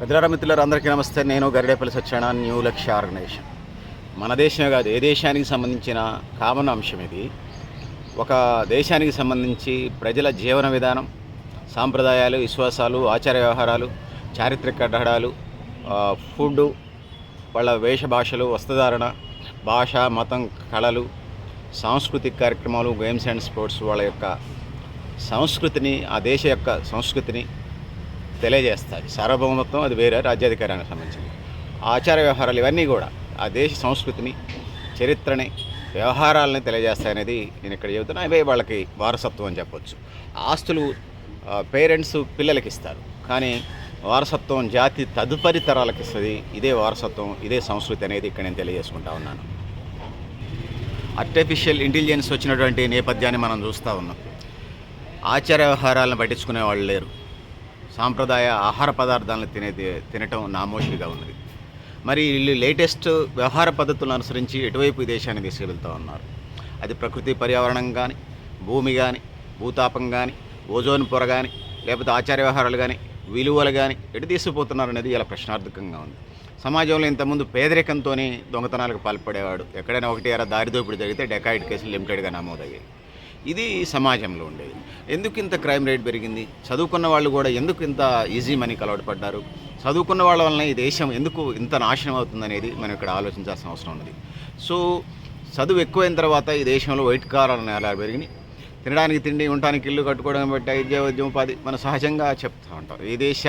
పెద్దల మిత్రులారు అందరికీ నమస్తే. నేను గరిడేపల్లి సత్యనారాయణ, న్యూ లక్ష్య ఆర్గనైజేషన్. మన దేశమే కాదు, ఏ దేశానికి సంబంధించిన కామన్ అంశం ఇది. ఒక దేశానికి సంబంధించి ప్రజల జీవన విధానం, సాంప్రదాయాలు, విశ్వాసాలు, ఆచార వ్యవహారాలు, చారిత్రక కట్టడాలు, ఫుడ్, వాళ్ళ వేషభాషలు, వస్త్రధారణ, భాష, మతం, కళలు, సాంస్కృతిక కార్యక్రమాలు, గేమ్స్ అండ్ స్పోర్ట్స్, వాళ్ళ యొక్క సంస్కృతిని, ఆ దేశ యొక్క సంస్కృతిని తెలియజేస్తాయి. సార్వభౌమత్వం అది వేరే, రాజ్యాధికారానికి సంబంధించింది. ఆచార వ్యవహారాలు ఇవన్నీ కూడా ఆ దేశ సంస్కృతిని, చరిత్రని, వ్యవహారాలని తెలియజేస్తాయనేది నేను ఇక్కడ చెబుతున్నా. అవే వాళ్ళకి వారసత్వం అని చెప్పొచ్చు. ఆస్తులు పేరెంట్స్ పిల్లలకి ఇస్తారు, కానీ వారసత్వం జాతి తదుపరి తరాలకు ఇస్తుంది. ఇదే వారసత్వం, ఇదే సంస్కృతి అనేది ఇక్కడ నేను తెలియజేసుకుంటా ఉన్నాను. ఆర్టిఫిషియల్ ఇంటెలిజెన్స్ వచ్చినటువంటి నేపథ్యాన్ని మనం చూస్తూ ఉన్నాం. ఆచార వ్యవహారాలను పట్టించుకునే వాళ్ళు లేరు. సాంప్రదాయ ఆహార పదార్థాలను తినటం నామోషిగా ఉన్నది. మరి వీళ్ళు లేటెస్ట్ వ్యవహార పద్ధతులను అనుసరించి ఎటువైపు ఈ దేశాన్ని తీసుకెళ్తూ ఉన్నారు. అది ప్రకృతి పర్యావరణం కానీ, భూమి కానీ, భూతాపం కానీ, ఓజోన్ పొర కానీ, లేకపోతే ఆచార వ్యవహారాలు కానీ, విలువలు కానీ ఎటు తీసుకుపోతున్నారు అనేది ఇలా ప్రశ్నార్థకంగా ఉంది. సమాజంలో ఇంతకుముందు పేదరికంతో దొంగతనాలకు పాల్పడేవాడు. ఎక్కడైనా ఒకటి అర దారిదోపిడి జరిగితే డెకాయిడ్ కేసులు లిమిటెడ్గా నమోదయ్యాయి. ఇది సమాజంలో ఉండేది. ఎందుకు ఇంత క్రైమ్ రేట్ పెరిగింది? చదువుకున్న వాళ్ళు కూడా ఎందుకు ఇంత ఈజీ మనీకి అలవాటు పడ్డారు? చదువుకున్న వాళ్ళ వలన ఈ దేశం ఎందుకు ఇంత నాశనం అవుతుందనేది మనం ఇక్కడ ఆలోచించాల్సిన అవసరం ఉన్నది. సో చదువు ఎక్కువైన తర్వాత ఈ దేశంలో వైట్ కారాలను ఎలా పెరిగినాయి. తినడానికి తిండి, ఉండటానికి ఇల్లు, కట్టుకోవడం బట్టి విద్య, ఉద్యమ, ఉపాధి మనం సహజంగా చెప్తూ ఉంటాం. ఈ దేశ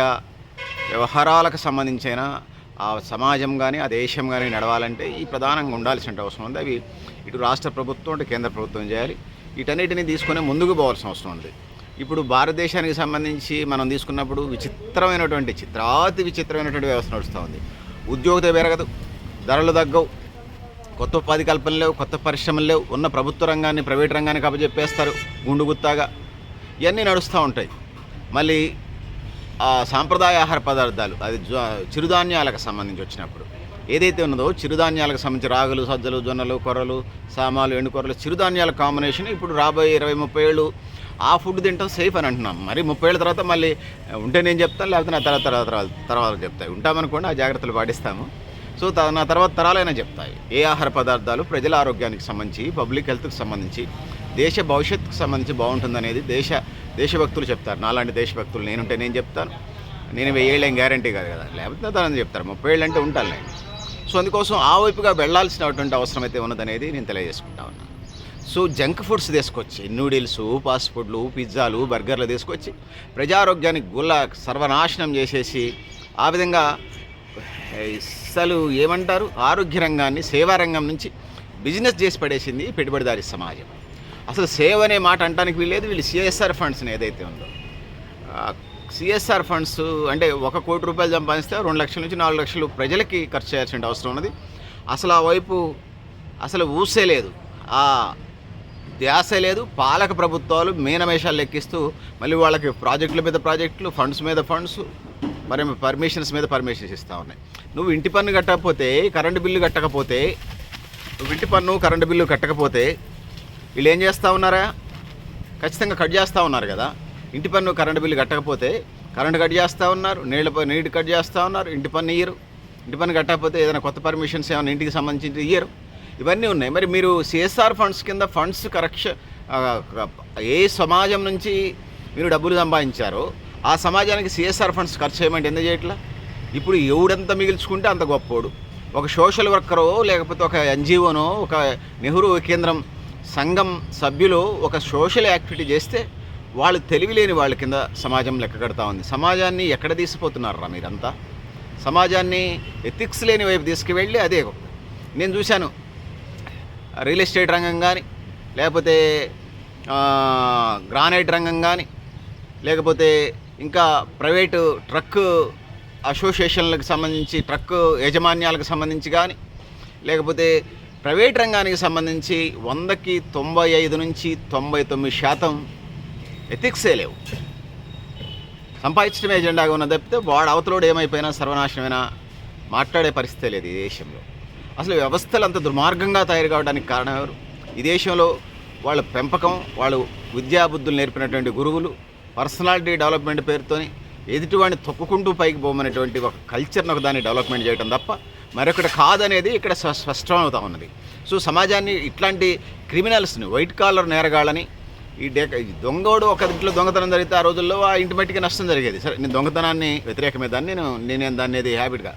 వ్యవహారాలకు సంబంధించిన ఆ సమాజం కానీ, ఆ దేశం కానీ నడవాలంటే ఈ ప్రధానంగా ఉండాల్సిన అవసరం ఉంది. అవి ఇటు రాష్ట్ర ప్రభుత్వం, అటు కేంద్ర ప్రభుత్వం చేయాలి. వీటన్నిటిని తీసుకొని ముందుకు పోవాల్సిన అవసరం ఉంది. ఇప్పుడు భారతదేశానికి సంబంధించి మనం తీసుకున్నప్పుడు చిత్రాతి విచిత్రమైనటువంటి వ్యవస్థ నడుస్తూ ఉంది. ఉద్యోగత పెరగదు, ధరలు తగ్గవు, కొత్త ఉపాధి కల్పన లేవు, కొత్త పరిశ్రమలు లేవు, ఉన్న ప్రభుత్వ రంగాన్ని ప్రైవేట్ రంగానికి అప్పచెప్పేస్తారు గుండు గుత్తాగా. ఇవన్నీ నడుస్తూ ఉంటాయి. మళ్ళీ ఆ సాంప్రదాయ ఆహార పదార్థాలు, అది చిరుధాన్యాలకు సంబంధించి వచ్చినప్పుడు ఏదైతే ఉన్నదో, చిరుధాన్యాలకు సంబంధించి రాగులు, సజ్జలు, జొన్నలు, కొర్రలు, సామాలు, ఎండుకొర్రలు, చిరుధాన్యాల కాంబినేషన్ ఇప్పుడు రాబోయే 20-30 ఏళ్ళు ఆ ఫుడ్ తింటాం సేఫ్ అని అంటున్నాం. మరి 30 ఏళ్ళ తర్వాత మళ్ళీ ఉంటే నేను చెప్తాను, లేకపోతే నా తర్వాత చెప్తాయి. ఉంటామనుకోండి, ఆ జాగ్రత్తలు పాటిస్తాము. సో నా తర్వాత తరాలైనా చెప్తాయి ఏ ఆహార పదార్థాలు ప్రజల ఆరోగ్యానికి సంబంధించి, పబ్లిక్ హెల్త్కి సంబంధించి, దేశ భవిష్యత్తుకు సంబంధించి బాగుంటుందనేది దేశభక్తులు చెప్తారు. నాలాంటి దేశభక్తులు నేనుంటే నేను చెప్తాను. నేను 1000 ఏళ్ళు ఏం గ్యారంటీ కాదు కదా, లేకపోతే తనని చెప్తారు. 30 ఏళ్ళు అంటే ఉంటాను నేను. సో అందుకోసం ఆ వైపుగా వెళ్లాల్సినటువంటి అవసరం అయితే ఉన్నదనేది నేను తెలియజేసుకుంటా ఉన్నాను. సో జంక్ ఫుడ్స్ తీసుకొచ్చి, నూడిల్స్, ఫాస్ట్ ఫుడ్లు, పిజ్జాలు, బర్గర్లు తీసుకొచ్చి ప్రజారోగ్యానికి సర్వనాశనం చేసేసి, ఆ విధంగా అసలు ఏమంటారు, ఆరోగ్య రంగాన్ని సేవా రంగం నుంచి బిజినెస్ చేసి పడేసింది పెట్టుబడిదారీ సమాజం. అసలు సేవ అనే మాట అంటానికి వీల్లేదు. వీళ్ళు సిఎస్ఆర్ ఫండ్స్ని ఏదైతే ఉందో, సిఎస్ఆర్ ఫండ్స్ అంటే 1 కోటి రూపాయలు సంపాదిస్తే 2 లక్షల నుంచి 4 లక్షలు ప్రజలకి ఖర్చు చేయాల్సిన అవసరం ఉన్నది. అసలు ఆ వైపు అసలు ఊసే లేదు, ఆ ధ్యాస లేదు. పాలక ప్రభుత్వాలు మీనమేషాలు లెక్కిస్తూ మళ్ళీ వాళ్ళకి ప్రాజెక్టుల మీద ప్రాజెక్టులు, ఫండ్స్ మీద ఫండ్స్, మరి పర్మిషన్స్ మీద పర్మిషన్స్ ఇస్తూ ఉన్నాయి. నువ్వు ఇంటి పన్ను కట్టకపోతే, కరెంటు బిల్లు కట్టకపోతే, వీళ్ళు ఏం చేస్తూ ఉన్నారా? ఖచ్చితంగా కట్ చేస్తూ ఉన్నారు కదా. ఇంటి పన్ను, కరెంటు బిల్లు కట్టకపోతే కరెంటు కట్ చేస్తూ ఉన్నారు, నీటి కట్ చేస్తూ ఉన్నారు, ఇంటి పన్ను ఇయ్యరు. ఇంటి పన్ను కట్టకపోతే ఏదైనా కొత్త పర్మిషన్స్ ఏమైనా ఇంటికి సంబంధించి ఇయ్యరు. ఇవన్నీ ఉన్నాయి. మరి మీరు సిఎస్ఆర్ ఫండ్స్ కింద ఫండ్స్ ఏ సమాజం నుంచి మీరు డబ్బులు సంపాదించారో ఆ సమాజానికి సిఎస్ఆర్ ఫండ్స్ ఖర్చు చేయమంటే ఎందుకు చేయట్లా? ఇప్పుడు ఎవడంత మిగిల్చుకుంటే అంత గొప్పోడు. ఒక సోషల్ వర్కరో, లేకపోతే ఒక ఎన్జిఓనో, ఒక నెహ్రూ కేంద్రం సంఘం సభ్యులు ఒక సోషల్ యాక్టివిటీ చేస్తే వాళ్ళు తెలివిలేని వాళ్ళ కింద సమాజం లెక్క కడతా ఉంది. సమాజాన్ని ఎక్కడ తీసుకుపోతున్నారా మీరంతా? సమాజాన్ని ఎథిక్స్ లేని వైపు తీసుకువెళ్ళి, అదే నేను చూశాను. రియల్ ఎస్టేట్ రంగం కానీ, లేకపోతే గ్రానైట్ రంగం కానీ, లేకపోతే ఇంకా ప్రైవేటు ట్రక్ అసోసియేషన్లకు సంబంధించి, ట్రక్ యాజమాన్యాలకు సంబంధించి కానీ, లేకపోతే ప్రైవేట్ రంగానికి సంబంధించి 100కి 95 నుంచి 99% ఎథిక్సే లేవు. సంపాదించడమే ఎజెండాగా ఉన్న తప్పితే వాడు అవతలోడు ఏమైపోయినా సర్వనాశనమైనా మాట్లాడే పరిస్థితి లేదు ఈ దేశంలో. అసలు వ్యవస్థలు అంత దుర్మార్గంగా తయారు కావడానికి కారణం ఎవరు? ఈ దేశంలో వాళ్ళ పెంపకం, వాళ్ళు విద్యాబుద్ధులు నేర్పినటువంటి గురువులు, పర్సనాలిటీ డెవలప్మెంట్ పేరుతోని ఎదుటివాడిని తొక్కుకుంటూ పైకి పోమనేటువంటి ఒక కల్చర్ని ఒక దాన్ని డెవలప్మెంట్ చేయడం తప్ప మరొకటి కాదనేది ఇక్కడ స్పష్టమవుతా ఉన్నది. సో సమాజాన్ని ఇట్లాంటి క్రిమినల్స్ని, వైట్ కాలర్ నేరగాళ్ళని, ఈ దొంగోడు ఒక ఇంట్లో దొంగతనం జరిగితే ఆ రోజుల్లో ఆ ఇంటి మట్టికి నష్టం జరిగేది. సరే, నేను దొంగతనాన్ని వ్యతిరేకమే, దాన్ని నేను దాన్ని అది హ్యాబిట్గా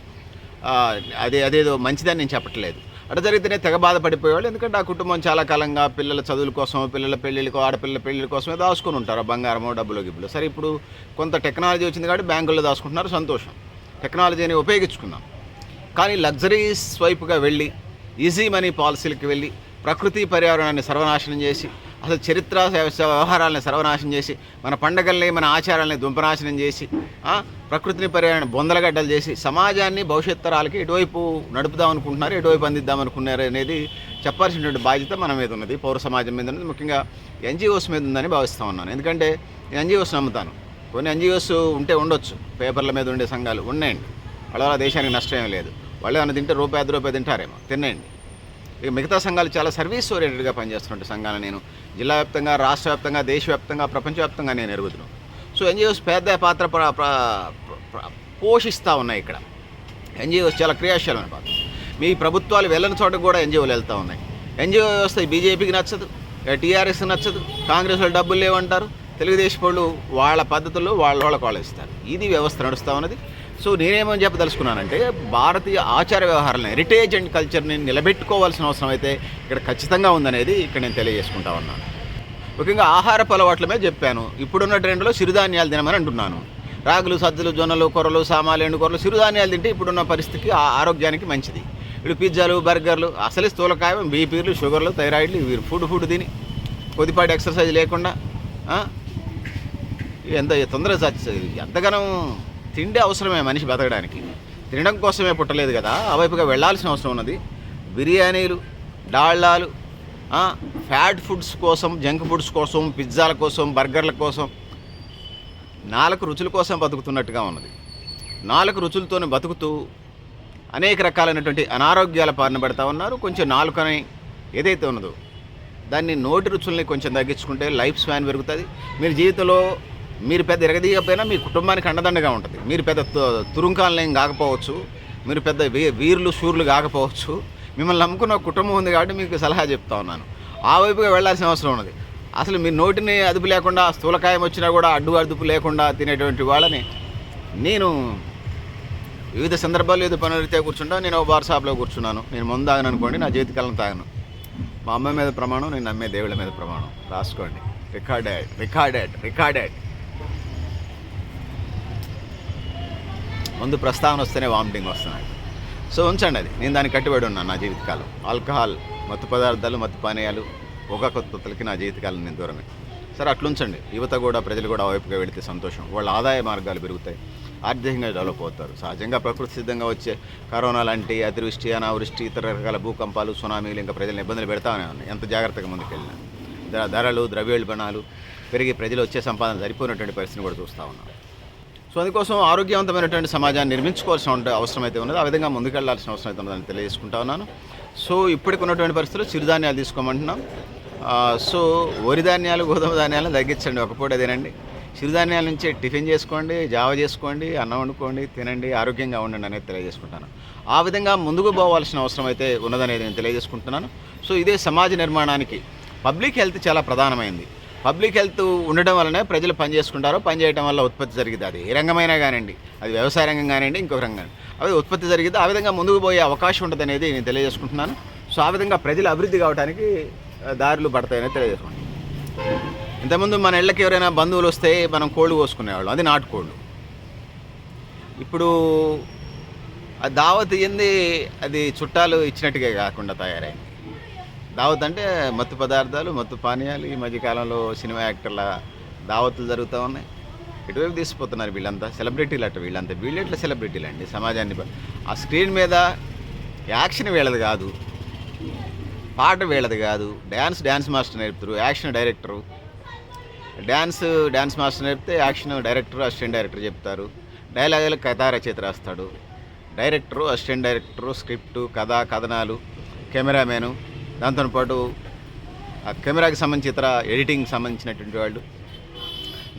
అదేదో మంచిదని నేను చెప్పట్లేదు. అటు జరిగితేనే తెగ బాధపడిపోయేవాళ్ళు. ఎందుకంటే ఆ కుటుంబం చాలా కాలంగా పిల్లల చదువుల కోసం, పిల్లల పెళ్ళిళ్ళకో, ఆడపిల్లల పెళ్ళిళ్ళ కోసమే దాచుకుని ఉంటారు, బంగారమో డబ్బులో గిబ్బులు. సరే, ఇప్పుడు కొంత టెక్నాలజీ వచ్చింది కాబట్టి బ్యాంకుల్లో దాచుకుంటున్నారు, సంతోషం, టెక్నాలజీని ఉపయోగించుకున్నాం. కానీ లగ్జరీస్ వైపుగా వెళ్ళి, ఈజీ మనీ పాలసీలకు వెళ్ళి, ప్రకృతి పర్యావరణాన్ని సర్వనాశనం చేసి, అసలు చరిత్ర వ్యవహారాలని సర్వనాశనం చేసి, మన పండగల్ని, మన ఆచారాలని దుంపనాశనం చేసి, ప్రకృతిని పర్యావరణ బొందలగడ్డలు చేసి సమాజాన్ని భవిష్యత్ తరాలకి ఎటువైపు నడుపుదాం అనుకుంటున్నారు, ఎటువైపు అందిద్దాం అనుకున్నారు అనేది చెప్పాల్సినటువంటి బాధ్యత మన మీద ఉన్నది, పౌర సమాజం మీద ఉన్నది, ముఖ్యంగా ఎన్జిఓస్ మీద ఉందని భావిస్తూ ఉన్నాను. ఎందుకంటే నేను ఎన్జిఓస్ నమ్ముతాను. కొన్ని ఎన్జిఓస్ ఉంటే ఉండొచ్చు, పేపర్ల మీద ఉండే సంఘాలు ఉన్నాయండి, వాళ్ళ దేశానికి నష్టం ఏం లేదు. వాళ్ళు ఏమైనా తింటే రూపాయి తింటారేమో, తినేయండి. ఇక మిగతా సంఘాలు చాలా సర్వీస్ ఓరియంటెడ్గా పనిచేస్తున్నట్టు సంఘాలు నేను జిల్లా వ్యాప్తంగా, రాష్ట్ర వ్యాప్తంగా, దేశవ్యాప్తంగా, ప్రపంచవ్యాప్తంగా నేను ఎరుగుతున్నాను. సో ఎన్జిఓస్ పెద్ద పాత్ర పోషిస్తూ ఉన్నాయి. ఇక్కడ ఎన్జిఓస్ చాలా క్రియాశీలమైన పాత్ర. మీ ప్రభుత్వాలు వెళ్ళని చోటకు కూడా ఎన్జిఓలు వెళ్తూ ఉన్నాయి. ఎన్జిఓ వ్యవస్థ బీజేపీకి నచ్చదు, టీఆర్ఎస్కి నచ్చదు, కాంగ్రెస్ వాళ్ళు డబ్బులు లేవంటారు, తెలుగుదేశం వాళ్ళు వాళ్ళ పద్ధతుల్లో వాళ్ళకి ఇస్తారు. ఇది వ్యవస్థ నడుస్తూ ఉన్నది. సో నేనేమని చెప్పదలుచుకున్నానంటే, భారతీయ ఆచార వ్యవహారాలను, హెరిటేజ్ అండ్ కల్చర్ని నిలబెట్టుకోవాల్సిన అవసరం అయితే ఇక్కడ ఖచ్చితంగా ఉందనేది ఇక్కడ నేను తెలియజేసుకుంటా ఉన్నాను. ముఖ్యంగా ఆహారపు అలవాట్ల మీద చెప్పాను. ఇప్పుడున్న ట్రెండ్లో సిరుధాన్యాలు తినమని అంటున్నాను. రాగులు, సజ్జలు, జొన్నలు, కొర్రలు, సామాలు, ఎండుకొర్రలు, సిరుధాన్యాలు తింటే ఇప్పుడున్న పరిస్థితికి ఆరోగ్యానికి మంచిది. ఇప్పుడు పిజ్జాలు, బర్గర్లు, అసలే స్థూలకాయం, బీపీలు, షుగర్లు, థైరాయిడ్లు, ఇవి ఫుడ్ తిని కొద్దిపాటి ఎక్సర్సైజ్ లేకుండా ఎంత తొందరగా ఎంతగానో తిండి అవసరమే మనిషి బతకడానికి. తినడం కోసమే పుట్టలేదు కదా, ఆ వైపుగా వెళ్ళాల్సిన అవసరం ఉన్నది. బిర్యానీలు, డాళ్లాలు, ఫ్యాట్ ఫుడ్స్ కోసం, జంక్ ఫుడ్స్ కోసం, పిజ్జాల కోసం, బర్గర్ల కోసం, 4 రుచుల కోసం బతుకుతున్నట్టుగా ఉన్నది. 4 రుచులతోనే బతుకుతూ అనేక రకాలైనటువంటి అనారోగ్యాల బారిన పడతా ఉన్నారు. కొంచెం నాలుకని ఏదైతే ఉన్నదో దాన్ని, నోటి రుచుల్ని కొంచెం తగ్గించుకుంటే లైఫ్ స్పాన్ పెరుగుతుంది. మీరు జీవితంలో మీరు పెద్ద ఎరగదీయకపోయినా మీ కుటుంబానికి అండదండగా ఉంటుంది. మీరు పెద్ద తురుంకాలనేం కాకపోవచ్చు, మీరు పెద్ద వీరులు శూరులు కాకపోవచ్చు, మిమ్మల్ని నమ్ముకున్న కుటుంబం ఉంది కాబట్టి మీకు సలహా చెప్తా ఉన్నాను. ఆ వైపుగా వెళ్ళాల్సిన అవసరం ఉన్నది. అసలు మీ నోటిని అదుపు లేకుండా, స్థూలకాయం వచ్చినా కూడా అదుపు లేకుండా తినేటువంటి వాళ్ళని నేను వివిధ సందర్భాలు ఏదో పనులైతే కూర్చుంటా. నేను బార్ షాప్లో కూర్చున్నాను, నేను ముందు తాగను అనుకోండి, నా జీవితకాలం తాగను. మా అమ్మ మీద ప్రమాణం, నేను నమ్మే దేవుళ్ళ మీద ప్రమాణం. రాసుకోండి, రికార్డెడ్. ముందు ప్రస్తావన వస్తేనే వామిటింగ్ వస్తున్నాయి. సో ఉంచండి, అది నేను దానికి కట్టుబడి ఉన్నాను. నా జీవితకాలం ఆల్కహాల్, మత్తు పదార్థాలు, మత్తు పానీయాలు, పొగకొత్తులకి నా జీవితకాలం నేను దూరమే. సరే, అట్లుంచండి. యువత కూడా, ప్రజలు కూడా ఆ వైపుగా వెళితే సంతోషం. వాళ్ళ ఆదాయ మార్గాలు పెరుగుతాయి, ఆర్థికంగా డెవలప్ అవుతారు. సహజంగా ప్రకృతి సిద్ధంగా వచ్చే కరోనా లాంటి అతివృష్టి, అనావృష్టి, ఇతర రకాల భూకంపాలు, సునామీలు ఇంకా ప్రజలను ఇబ్బందులు పెడతానే ఉన్నాయి. ఎంత జాగ్రత్తగా ముందుకెళ్ళినా ధరలు, ద్రవ్యోల్బణాలు పెరిగి ప్రజలు వచ్చే సంపాదన సరిపోయినటువంటి పరిస్థితిని కూడా చూస్తూ ఉన్నాం. సో అందుకోసం ఆరోగ్యవంతమైనటువంటి సమాజాన్ని నిర్మించుకోవాల్సిన అవసరం అయితే ఉన్నది. ఆ విధంగా ముందుకెళ్లాల్సిన అవసరం అయితే ఉన్నదని తెలియజేసుకుంటా ఉన్నాను. సో ఇప్పటికి ఉన్నటువంటి పరిస్థితుల్లో చిరుధాన్యాలు తీసుకోమంటున్నాం. సో వరి ధాన్యాలు, గోధుమ ధాన్యాలను తగ్గించండి, ఒక పూట తినండి. చిరుధాన్యాల నుంచి టిఫిన్ చేసుకోండి, జావ చేసుకోండి, అన్నం వండుకోండి, తినండి, ఆరోగ్యంగా ఉండండి అనేది తెలియజేసుకుంటాను. ఆ విధంగా ముందుకు పోవాల్సిన అవసరం అయితే ఉన్నదనేది నేను తెలియజేసుకుంటున్నాను. సో ఇదే సమాజ నిర్మాణానికి పబ్లిక్ హెల్త్ చాలా ప్రధానమైంది. పబ్లిక్ హెల్త్ ఉండడం వల్లనే ప్రజలు పని చేసుకుంటారో, పని చేయడం వల్ల ఉత్పత్తి జరిగింది. అది ఏ రంగమైనా కానివ్వండి, అది వ్యవసాయ రంగం కానివ్వండి, ఇంకొక రంగం, అది ఉత్పత్తి జరిగింది. ఆ విధంగా ముందుకు పోయే అవకాశం ఉంటుంది అనేది నేను తెలియజేసుకుంటున్నాను. సో ఆ విధంగా ప్రజలు అభివృద్ధి కావడానికి దారులు పడతాయని తెలియజేసుకుంటాను. ఇంతకుముందు మన ఇళ్ళకి ఎవరైనా బంధువులు వస్తే మనం కోళ్ళు కోసుకునేవాళ్ళం, అది నాటుకోళ్ళు. ఇప్పుడు ఆ దావత్ ఇయ్యింది, అది చుట్టాలు ఇచ్చినట్టుగా కాకుండా తయారైంది. దావత్ అంటే మత్తు పదార్థాలు, మత్తు పానీయాలు. ఈ మధ్యకాలంలో సినిమా యాక్టర్ల దావత్తులు జరుగుతూ ఉన్నాయి. ఇటువైపు తీసిపోతున్నారు వీళ్ళంతా, సెలబ్రిటీలు అట్ట. వీళ్ళు ఎట్లా సెలబ్రిటీలు అండి? సమాజాన్ని ఆ స్క్రీన్ మీద యాక్షన్ వీళ్ళది కాదు, పాట వీళ్ళది కాదు. డ్యాన్స్ మాస్టర్ నేర్పుతారు, యాక్షన్ డైరెక్టరు. డ్యాన్స్ మాస్టర్ నేర్పితే యాక్షన్ డైరెక్టరు, అసిస్టెంట్ డైరెక్టర్ చెప్తారు. డైలాగులు కథా రచయిత రాస్తాడు. డైరెక్టరు, అసిస్టెంట్ డైరెక్టరు, స్క్రిప్టు, కథనాలు, కెమెరామెను, దాంతోపాటు ఆ కెమెరాకి సంబంధించి ఇతర ఎడిటింగ్ సంబంధించినటువంటి వాళ్ళు.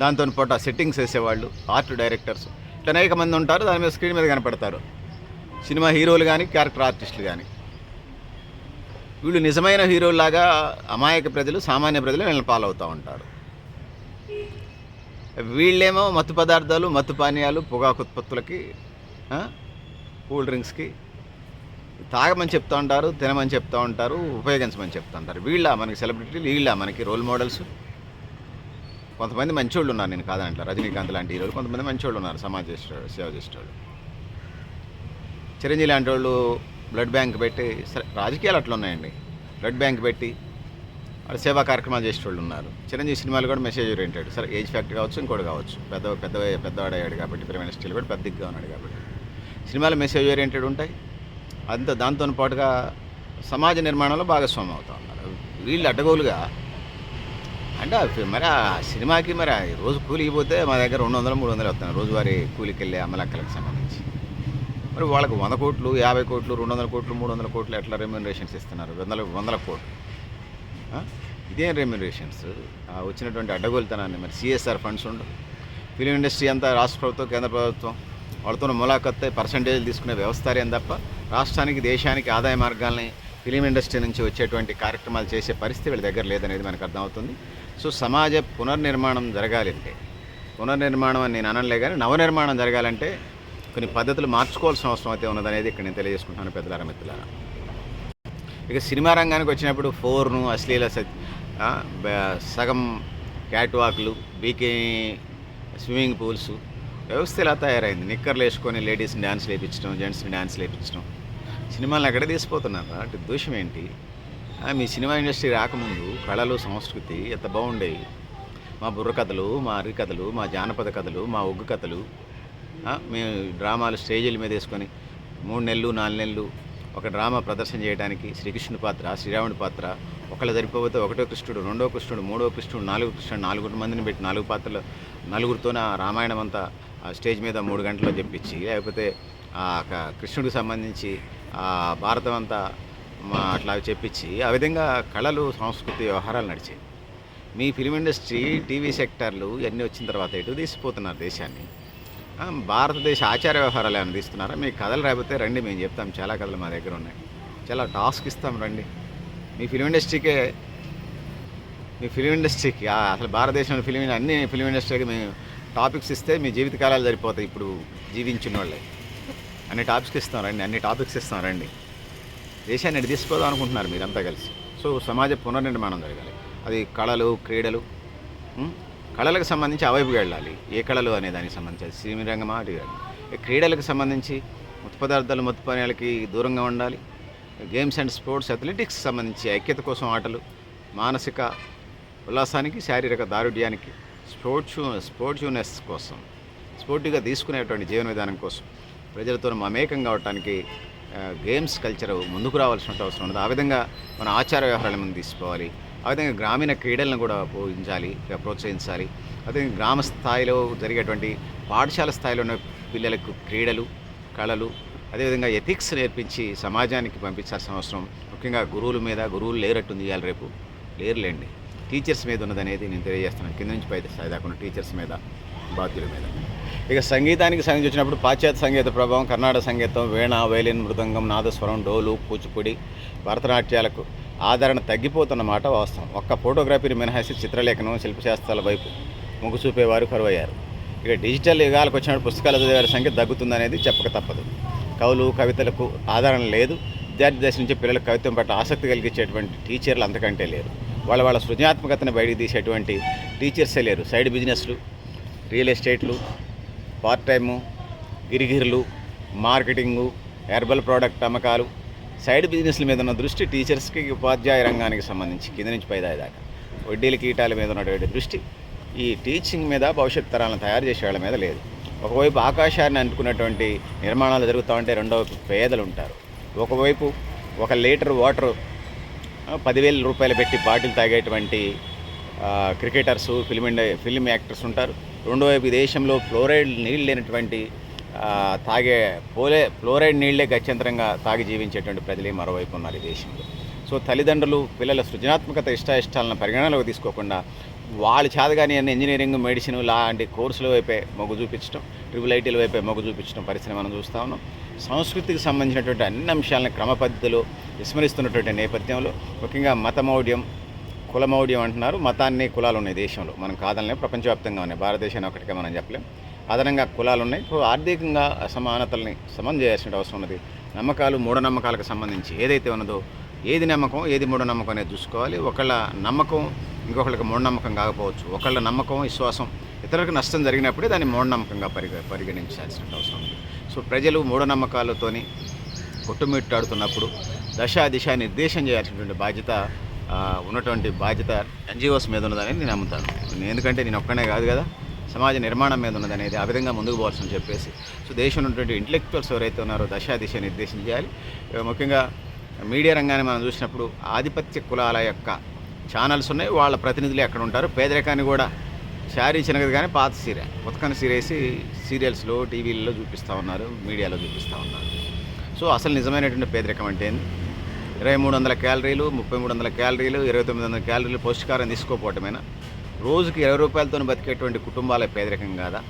దాంతో పాటు ఆ సెట్టింగ్స్ వేసేవాళ్ళు, ఆర్ట్ డైరెక్టర్స్, ఇట్లా అనేక మంది ఉంటారు. దాని మీద స్క్రీన్ మీద కనపడతారు సినిమా హీరోలు కానీ, క్యారెక్టర్ ఆర్టిస్టులు కానీ. వీళ్ళు నిజమైన హీరోలాగా అమాయక ప్రజలు, సామాన్య ప్రజలు వీళ్ళని ఫాలో అవుతూ ఉంటారు. వీళ్ళేమో మత్తు పదార్థాలు, మత్తు పానీయాలు, పొగాకు ఉత్పత్తులకి, కూల్ డ్రింక్స్కి తాగమని చెప్తూ ఉంటారు, తినమని చెప్తూ ఉంటారు, ఉపయోగించమని చెప్తూ ఉంటారు. వీళ్ళ మనకి సెలబ్రిటీలు, వీళ్ళ మనకి రోల్ మోడల్స్. కొంతమంది మంచోళ్ళు ఉన్నారు, నేను కాదంట, రజనీకాంత్ లాంటి హీరోలు కొంతమంది మంచోళ్ళు ఉన్నారు, సమాజ సేవ చేసేవాళ్ళు. చిరంజీవి లాంటి వాళ్ళు బ్లడ్ బ్యాంక్ పెట్టి, సరే రాజకీయాలు అట్లా ఉన్నాయండి, బ్లడ్ బ్యాంక్ పెట్టి వాళ్ళు సేవా కార్యక్రమాలు చేసేవాళ్ళు ఉన్నారు. చిరంజీవి సినిమాలు కూడా మెసేజ్ ఓరియంటెడ్, సరే ఏజ్ ఫ్యాక్టర్ కావచ్చు, ఇంకోటి కావచ్చు, పెద్దవాడయ్యాడు కాబట్టి, ప్రైమ్ మినిస్టర్ కూడా పెద్దగా ఉన్నాడు కాబట్టి సినిమాలు మెసేజ్ ఓరియంటెడ్ ఉంటాయి. దాంతో పాటుగా సమాజ నిర్మాణంలో భాగస్వామ్యం అవుతూ ఉన్నారు. వీళ్ళు అడ్డగోలుగా అంటే మరి ఆ సినిమాకి మరి రోజు కూలికి పోతే మా దగ్గర 200, 300 వస్తున్నాయి రోజువారీ కూలికి వెళ్ళే అమలక్కలకు సంబంధించి. మరి వాళ్ళకు 100 కోట్లు, 50 కోట్లు, 200 కోట్లు, 300 కోట్లు ఎట్లా రెమ్యూనరేషన్స్ ఇస్తున్నారు? వందల కోట్లు. ఇదేం రెమ్యూనరేషన్స్? వచ్చినటువంటి అడ్డగోలుతనాన్ని మరి సిఎస్ఆర్ ఫండ్స్ ఉండవు. ఫిలిం ఇండస్ట్రీ అంతా రాష్ట్ర ప్రభుత్వం, కేంద్ర ప్రభుత్వం వాళ్ళతో ములాఖత్తు పర్సంటేజ్లు తీసుకునే వ్యవస్థారేం తప్ప రాష్ట్రానికి, దేశానికి ఆదాయ మార్గాల్ని ఫిలిం ఇండస్ట్రీ నుంచి వచ్చేటువంటి కార్యక్రమాలు చేసే పరిస్థితి వీళ్ళ దగ్గర లేదనేది మనకు అర్థమవుతుంది. సో సమాజ పునర్నిర్మాణం జరగాలంటే, పునర్నిర్మాణం అని నేను అనలే కానీ నవనిర్మాణం జరగాలంటే కొన్ని పద్ధతులు మార్చుకోవాల్సిన అవసరం అయితే ఉన్నదనేది ఇక్కడ నేను తెలియజేసుకుంటున్నాను పెద్దలారా, మిత్రులారా. ఇక సినిమా రంగానికి వచ్చినప్పుడు ఫోర్ను, అశ్లీల సగం క్యాట్ వాక్లు, బీకినీ స్విమ్మింగ్ పూల్స్ వ్యవస్థ ఇలా తయారైంది. నిక్కర్లు వేసుకొని లేడీస్ని డ్యాన్స్ లేపించడం, జెంట్స్ని డ్యాన్స్ లేపించడం. సినిమాలను ఎక్కడ తీసిపోతున్నారు? అంటే దోషం ఏంటి? మీ సినిమా ఇండస్ట్రీ రాకముందు కళలు, సంస్కృతి ఎంత బాగుండేవి. మా బుర్ర కథలు, మా అరి కథలు, మా జానపద కథలు, మా ఒగ్గు కథలు, మేము డ్రామాలు స్టేజీల మీద వేసుకొని 3 నెలలు 4 నెలలు ఒక డ్రామా ప్రదర్శన చేయడానికి శ్రీకృష్ణుడి పాత్ర, శ్రీరాముడి పాత్ర, ఒకళ్ళు సరిపోతే 1వ కృష్ణుడు, 2వ కృష్ణుడు, 3వ కృష్ణుడు, 4వ కృష్ణుడు, 4 మందిని పెట్టి 4 పాత్రలు, 4గురితోనే ఆ రామాయణం అంతా స్టేజ్ మీద 3 గంటల్లో చెప్పించి, లేకపోతే కృష్ణుడికి సంబంధించి భారతం అంతా అట్లా చెప్పించి, ఆ విధంగా కళలు, సంస్కృతి వ్యవహారాలు నడిచాయి. మీ ఫిలిం ఇండస్ట్రీ, టీవీ సెక్టార్లు ఇవన్నీ వచ్చిన తర్వాత ఎటు తీసిపోతున్నారు దేశాన్ని? భారతదేశ ఆచార వ్యవహారాలు ఏమైనా తీస్తున్నారా? మీ కథలు రాకపోతే రండి, మేము చెప్తాం, చాలా కథలు మా దగ్గర ఉన్నాయి, చాలా టాస్క్ ఇస్తాం, రండి. మీ ఫిలిం ఇండస్ట్రీకి అసలు భారతదేశంలో అన్ని ఫిలిం ఇండస్ట్రీకి మేము టాపిక్స్ ఇస్తే మీ జీవితకాలాలు సరిపోతాయి. ఇప్పుడు జీవించిన వాళ్ళే అన్ని టాపిక్స్ ఇస్తాం రండి. దేశాన్ని ఎటు తీసుకోదాం అనుకుంటున్నారు మీరంతా కలిసి. సో సమాజ పునర్నిర్మాణం జరగాలి. అది కళలు, క్రీడలు, కళలకు సంబంధించి అవైపుగా వెళ్ళాలి. ఏ కళలు అనే దానికి సంబంధించి సినీ రంగమా, అటు క్రీడలకు సంబంధించి మత్తు పదార్థాలు, మత్తు పానీయాలకి దూరంగా ఉండాలి. గేమ్స్ అండ్ స్పోర్ట్స్, అథ్లెటిక్స్ సంబంధించి ఐక్యత కోసం ఆటలు, మానసిక ఉల్లాసానికి, శారీరక దారుఢ్యానికి, స్పోర్ట్యూనెస్ కోసం, స్పోర్టివ్గా తీసుకునేటువంటి జీవన విధానం కోసం, ప్రజలతో మమేకం కావడానికి గేమ్స్ కల్చర్ ముందుకు రావాల్సిన అవసరం ఉన్నది. ఆ విధంగా మన ఆచార వ్యవహారాల ముందు తీసుకోవాలి. ఆ విధంగా గ్రామీణ క్రీడలను కూడా ప్రోత్సహించాలి. అదే గ్రామ స్థాయిలో జరిగేటువంటి పాఠశాల స్థాయిలో ఉన్న పిల్లలకు క్రీడలు, కళలు, అదేవిధంగా ఎథిక్స్ నేర్పించి సమాజానికి పంపించాల్సిన అవసరం. ముఖ్యంగా గురువులు లేరట్టుంది ఇవాళ, రేపు లేరులేండి. టీచర్స్ మీద ఉన్నదనేది నేను తెలియజేస్తున్నాను. కింద నుంచి పై స్థాయి దాకా టీచర్స్ మీద, బాధ్యుల మీద. ఇక సంగీతానికి వచ్చినప్పుడు పాశ్చాత్య సంగీత ప్రభావం, కర్ణాటక సంగీతం, వీణ, వైలిన్, మృదంగం, నాదస్వరం, డోలు, కూచిపూడి, భరతనాట్యాలకు ఆదరణ తగ్గిపోతున్న మాట వాస్తవం. ఒక్క ఫోటోగ్రఫీని మినహాయిసి చిత్రలేఖనం, శిల్పశాస్త్రాల వైపు మొగ్గు చూపేవారు కరువయ్యారు. ఇక డిజిటల్ యుగాలకు వచ్చినప్పుడు పుస్తకాలు చదివేవారి సంఖ్య తగ్గుతుందనేది చెప్పక తప్పదు. కవులు, కవితలకు ఆదరణ లేదు. విద్యార్థి దశ నుంచి పిల్లలకు కవిత్వం పట్ల ఆసక్తి కలిగించేటువంటి టీచర్లు అంతకంటే లేరు. వాళ్ళ సృజనాత్మకతను బయటికి తీసేటువంటి టీచర్సే లేరు. సైడ్ బిజినెస్లు, రియల్ ఎస్టేట్లు, పార్ట్ టైము, గిరిగిరులు, మార్కెటింగు, హెర్బల్ ప్రోడక్ట్ అమ్మకాలు, సైడ్ బిజినెస్ల మీద ఉన్న దృష్టి టీచర్స్కి, ఉపాధ్యాయ రంగానికి సంబంధించి కింద నుంచి పై దాకా వడ్డీల కీటాల మీద ఉన్నటువంటి దృష్టి ఈ టీచింగ్ మీద, భవిష్యత్ తరాలను తయారు చేసే వాళ్ళ మీద లేదు. ఒకవైపు ఆకాశాన్ని అనుకున్నటువంటి నిర్మాణాలు జరుగుతూ ఉంటే, రెండో వైపు పేదలు ఉంటారు. ఒకవైపు 1 లీటర్ వాటర్ 10,000 రూపాయలు పెట్టి బాటిల్ తాగేటువంటి క్రికెటర్సు, ఫిల్మ్ యాక్టర్స్ ఉంటారు. రెండో వైపు దేశంలో ఫ్లోరైడ్ నీళ్ళు లేనటువంటి ఫ్లోరైడ్ నీళ్లే గత్యంతరంగా తాగి జీవించేటువంటి ప్రజలే మరోవైపు ఉన్నారు ఈ దేశంలో. సో తల్లిదండ్రులు పిల్లల సృజనాత్మకత, ఇష్టాలను పరిగణనలోకి తీసుకోకుండా వాళ్ళు చేతగాని అన్ని ఇంజనీరింగ్, మెడిసిన్ లాంటి కోర్సుల వైపే మొగ్గు చూపించడం, ట్రిపుల్ ఐటీల వైపే మొగ్గు చూపించడం పరిస్థితి మనం చూస్తూ ఉన్నాం. సంస్కృతికి సంబంధించినటువంటి అన్ని అంశాలను క్రమ పద్ధతిలో విస్మరిస్తున్నటువంటి నేపథ్యంలో ముఖ్యంగా మతమౌఢ్యం, కులమౌఢ్యం అంటున్నారు. మతాన్ని కులాలు ఉన్నాయి దేశంలో, మనం కాదనలే, ప్రపంచవ్యాప్తంగా ఉన్నాయి, భారతదేశాన్ని ఒకటిగా మనం చెప్పలేం. అదనంగా కులాలు ఉన్నాయి. ఆర్థికంగా అసమానతల్ని సమం చేయాల్సిన అవసరం ఉన్నది. నమ్మకాలు, మూఢనమ్మకాలకు సంబంధించి ఏదైతే ఉన్నదో ఏది నమ్మకం ఏది మూఢనమ్మకం అనేది చూసుకోవాలి. ఒకళ్ళ నమ్మకం ఇంకొకళ్ళకి మూఢనమ్మకం కాకపోవచ్చు. ఒకళ్ళ నమ్మకం, విశ్వాసం ఇతరులకు నష్టం జరిగినప్పుడే దాన్ని మూఢనమ్మకంగా పరిగణించాల్సిన అవసరం ఉంది. సో ప్రజలు మూఢనమ్మకాలతోని కొట్టుమిట్టాడుతున్నప్పుడు దిశ నిర్దేశం చేయాల్సినటువంటి బాధ్యత ఉన్నటువంటి బాధ్యత ఎన్జిఓస్ మీద ఉన్నదని నేను నమ్ముతాను. ఎందుకంటే నేను ఒక్కనే కాదు కదా, సమాజ నిర్మాణం మీద ఉన్నదనేది ఆ విధంగా ముందుకు పోవాల్సిందని చెప్పేసి దేశంలో ఉన్నటువంటి ఇంటలెక్చువల్స్ ఎవరైతే ఉన్నారో దిశ నిర్దేశం చేయాలి. ముఖ్యంగా మీడియా రంగాన్ని మనం చూసినప్పుడు ఆధిపత్య కులాల యొక్క ఛానల్స్ ఉన్నాయి, వాళ్ళ ప్రతినిధులు ఎక్కడ ఉంటారు. పేదరికాన్ని కూడా శారీ చిన్నది కానీ పాత సీర ఉతకని సీరేసి సీరియల్స్లో, టీవీలలో చూపిస్తూ ఉన్నారు, మీడియాలో చూపిస్తూ ఉన్నారు. సో అసలు నిజమైనటువంటి పేదరికం అంటే 2300 క్యాలరీలు, 3300 క్యాలరీలు, 2900 క్యాలరీలు పౌష్టికారం తీసుకోపోవటమేనా? రోజుకి 20 రూపాయలతో బతికేటువంటి కుటుంబాల పేదరికం కాదా?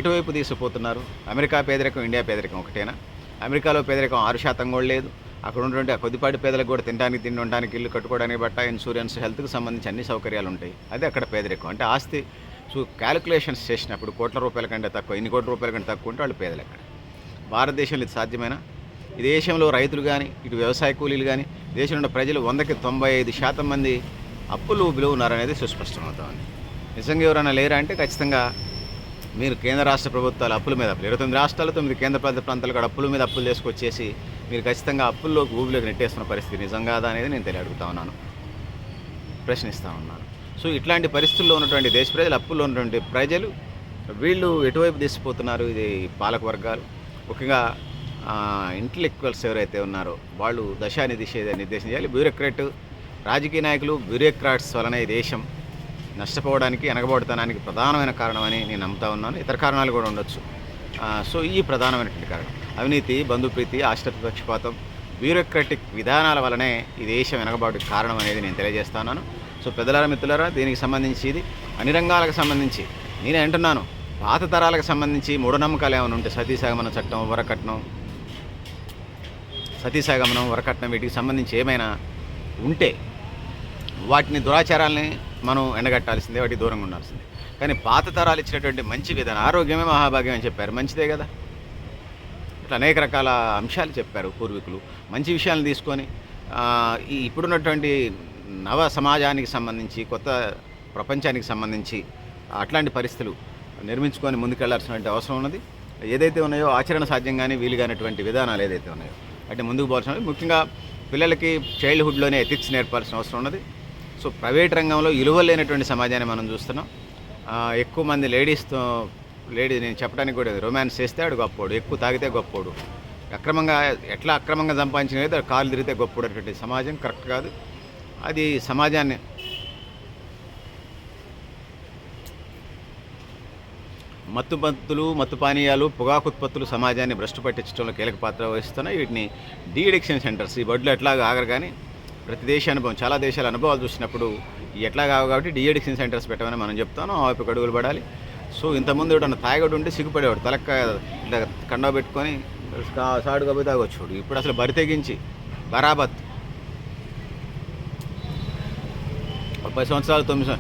ఎటువైపు తీసుకుపోతున్నారు? అమెరికా పేదరికం, ఇండియా పేదరికం ఒకటేనా? అమెరికాలో పేదరికం 6% కూడా లేదు. అక్కడ ఉన్నటువంటి ఆ కొద్దిపాటి పేదలకు కూడా తినడానికి, ఉండడానికి, ఇల్లు కట్టుకోవడానికి, బట్ట, ఇన్సూరెన్స్, హెల్త్కి సంబంధించి అన్ని సౌకర్యాలు ఉంటాయి. అది అక్కడ పేదరికం. అంటే ఆస్తి క్యాలిక్యులేషన్స్ చేసినప్పుడు కోట్ల రూపాయల కంటే తక్కువ, ఇన్ని కోట్ల రూపాయల కంటే తక్కువ ఉంటే వాళ్ళు పేదలు. అక్కడ భారతదేశంలో ఇది సాధ్యమేనా? ఈ దేశంలో రైతులు కానీ, ఇటు వ్యవసాయ కూలీలు కానీ, దేశంలో ఉన్న ప్రజలు 100కి 95% మంది అప్పులు ఉన్నారనేది సుస్పష్టమవుతుంది. నిజంగా ఎవరైనా లేరా అంటే ఖచ్చితంగా మీరు కేంద్ర రాష్ట్ర ప్రభుత్వాలు అప్పుల మీద 29 రాష్ట్రాలు, 9 కేంద్ర పాలిత ప్రాంతాలు కూడా అప్పుల మీద అప్పులు తీసుకొచ్చేసి మీరు ఖచ్చితంగా అప్పుల్లోకి ఊబిలోకి నెట్టేస్తున్న పరిస్థితి నిజంగా అనేది నేను అడుగుతా ఉన్నాను, ప్రశ్నిస్తూ ఉన్నాను. సో ఇట్లాంటి పరిస్థితుల్లో ఉన్నటువంటి దేశ ప్రజలు, అప్పుల్లో ఉన్నటువంటి ప్రజలు, వీళ్ళు ఎటువైపు తీసిపోతున్నారు? ఇది పాలక వర్గాలు, ముఖ్యంగా ఇంటలెక్చువల్స్ ఎవరైతే ఉన్నారో వాళ్ళు నిర్దేశం చేయాలి. బ్యూరోక్రాట్, రాజకీయ నాయకులు, బ్యూరోక్రాట్స్ వలన ఈ దేశం నష్టపోవడానికి, వెనకబడతానికి ప్రధానమైన కారణమని నేను నమ్ముతా ఉన్నాను. ఇతర కారణాలు కూడా ఉండొచ్చు. సో ఈ ప్రధానమైనటువంటి కారణం అవినీతి, బంధుప్రీతి, ఆశ్రితపక్షపాతం, బ్యూరోక్రాటిక్ విధానాల వలనే ఈ దేశం వెనకబాటుకి కారణం అనేది నేను తెలియజేస్తున్నాను. సో పెద్దలారా, మిత్రులారా, దీనికి సంబంధించి ఇది అన్ని రంగాలకు సంబంధించి నేనే అంటున్నాను. పాత తరాలకు సంబంధించి మూఢనమ్మకాలు ఏమైనా ఉంటే సతీసగమనం చట్టం, వరకట్నం వీటికి సంబంధించి ఏమైనా ఉంటే వాటిని, దురాచారాలని మనం ఎండగట్టాల్సిందే, వాటికి దూరంగా ఉండాల్సిందే. కానీ పాత తరాలు ఇచ్చినటువంటి మంచి విధానం, ఆరోగ్యమే మహాభాగ్యం అని చెప్పారు, మంచిదే కదా. ఇట్లా అనేక రకాల అంశాలు చెప్పారు పూర్వీకులు. మంచి విషయాలను తీసుకొని ఇప్పుడున్నటువంటి నవ సమాజానికి సంబంధించి, కొత్త ప్రపంచానికి సంబంధించి అట్లాంటి పరిస్థితులు నిర్మించుకొని ముందుకెళ్లాల్సినటువంటి అవసరం ఉన్నది. ఏదైతే ఉన్నాయో ఆచరణ సాధ్యంగానే వీలుగానటువంటి విధానాలు ఏదైతే ఉన్నాయో అంటే ముందుకు పోవాల్సిన, ముఖ్యంగా పిల్లలకి చైల్డ్హుడ్లోనే ఎథిక్స్ నేర్పాల్సిన అవసరం ఉన్నది. సో ప్రైవేట్ రంగంలో విలువలేనటువంటి సమాజాన్ని మనం చూస్తున్నాం. ఎక్కువ మంది లేడీ నేను చెప్పడానికి కూడా, రొమాన్స్ చేస్తే ఆడు గొప్పోడు, ఎక్కువ తాగితే గొప్పోడు, అక్రమంగా సంపాదించిన కాలు తిరిగితే గొప్పోడు అనేటువంటి సమాజం కరెక్ట్ కాదు. అది సమాజాన్ని మత్తు పానీయాలు, పొగాకు ఉత్పత్తులు సమాజాన్ని భ్రష్టు పట్టించడంలో కీలక పాత్ర వహిస్తున్నాయి. వీటిని డీఅడిక్షన్ సెంటర్స్, ఈ బడ్లు ఎట్లాగా ఆగరు కానీ ప్రతి దేశ అనుభవం, చాలా దేశాల అనుభవాలు చూసినప్పుడు ఎట్లా కావు కాబట్టి డీఅడిక్షన్ సెంటర్స్ పెట్టమని మనం చెప్తాను. ఆ వైపు అడుగులు పడాలి. సో ఇంతకుముందు ఎవడన్నా తాగడు ఉంటే సిగ్గుపడేవాడు, తలక్క ఇట్లా కండ పెట్టుకొని సాడుగా పోయి తాగొచ్చాడు. ఇప్పుడు అసలు బరి తెగించి బరాబత్ 10 సంవత్సరాలు, 9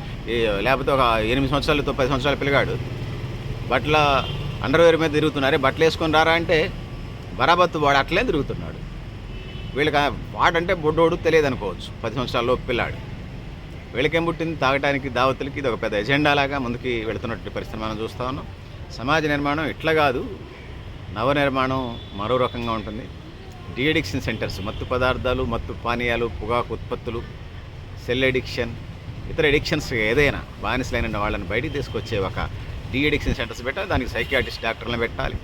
లేకపోతే ఒక 8 సంవత్సరాలు, 10 సంవత్సరాల పిల్లగాడు బట్టల అండర్వేర్ మీద తిరుగుతున్నారే, బట్టలు వేసుకొని రారా అంటే బరాబత్తు వాడు అట్లే తిరుగుతున్నాడు. వీళ్ళకి వాడంటే బొడ్డోడు తెలియదు అనుకోవచ్చు, 10 సంవత్సరాల్లో పిల్లాడు. వీళ్ళకేం పుట్టింది? తాగటానికి, దావతులకి. ఇది ఒక పెద్ద ఎజెండాలాగా ముందుకి వెళుతున్నటువంటి పరిస్థితి మనం చూస్తూ ఉన్నాం. సమాజ నిర్మాణం ఇట్లా కాదు, నవ నిర్మాణం మరో రకంగా ఉంటుంది. డీఅడిక్షన్ సెంటర్స్, మత్తు పదార్థాలు, మత్తు పానీయాలు, పొగాకు ఉత్పత్తులు, సెల్ ఎడిక్షన్, ఇతర ఎడిక్షన్స్ ఏదైనా బానిసలైన వాళ్ళని బయటికి తీసుకొచ్చే ఒక డీఅడిక్షన్ సెంటర్స్ పెట్టాలి. దానికి సైకియాట్రిస్ట్ డాక్టర్లను పెట్టాలి,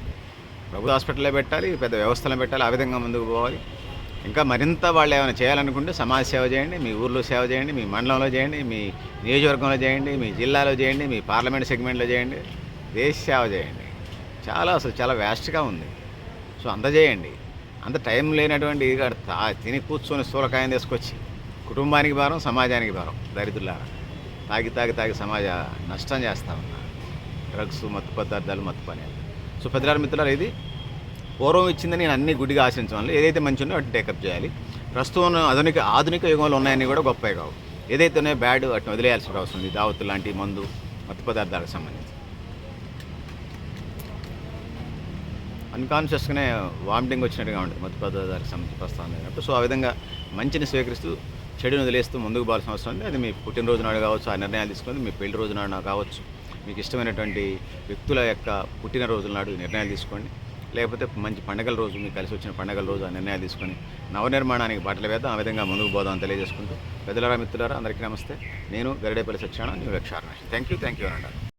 ప్రభుత్వ హాస్పిటల్లో పెట్టాలి, పెద్ద వ్యవస్థలను పెట్టాలి. ఆ విధంగా ముందుకు పోవాలి. ఇంకా మరింత వాళ్ళు ఏమైనా చేయాలనుకుంటే సమాజ సేవ చేయండి, మీ ఊర్లో సేవ చేయండి, మీ మండలంలో చేయండి, మీ నియోజకవర్గంలో చేయండి, మీ జిల్లాలో చేయండి, మీ పార్లమెంట్ సెగ్మెంట్లో చేయండి, దేశ సేవ చేయండి. అసలు చాలా వ్యాస్ట్గా ఉంది. సో అంత చేయండి. అంత టైం లేనటువంటి తిని కూర్చొని స్థూలకాయం తీసుకొచ్చి కుటుంబానికి భారం, సమాజానికి భారం, దరిద్రులారా. తాగి తాగి తాగి సమాజ నష్టం చేస్తూ ఉన్నారు. డ్రగ్స్, మత్తు పదార్థాలు, మత్తు పానీయాలు. సో పెద్దలారా మిత్రులారా, ఇది పూర్వం ఇచ్చిందని నేను అన్ని గుడ్డిగా ఆశించడం వల్ల ఏదైతే మంచి ఉందో వాటిని టేకప్ చేయాలి. ప్రస్తుతం ఆధునిక యుగంలో ఉన్నాయని కూడా గొప్పవి కావు. ఏదైతే ఉన్నాయో బ్యాడ్ వాటిని వదిలేయాల్సిన అవసరం ఉంది. దావత్తు లాంటి మందు, మత్తు పదార్థాలకు సంబంధించి అన్కాన్షియస్గానే వామిటింగ్ వచ్చినట్టుగా ఉంటుంది మత్తు పదార్థాలకు సంబంధించి ప్రస్తావన అయినప్పుడు. సో ఆ విధంగా మంచిని స్వీకరిస్తూ చెడుని వదిలేస్తూ ముందుకు పోవాల్సిన అవసరం ఉంది. అది మీ పుట్టినరోజు నాడు కావచ్చు, ఆ నిర్ణయాలు తీసుకుని మీ పెళ్లి రోజు నాడు కావచ్చు, మీకు ఇష్టమైనటువంటి వ్యక్తుల యొక్క పుట్టినరోజుల నాడు నిర్ణయాలు తీసుకోండి. లేకపోతే మంచి పండగల రోజు, మీకు కలిసి వచ్చిన పండగల రోజు ఆ నిర్ణయాలు తీసుకొని నవనిర్మాణానికి బాటలు వేద్దాం. ఆ విధంగా ముందుకు పోదాం తెలియజేసుకుంటూ పెద్దలారా మిత్రులారా అందరికీ నమస్తే. నేను గరిడేపల్లి సత్యనారాయణ, న్యూ యక్షార్. థ్యాంక్ యూ అని అంటారు.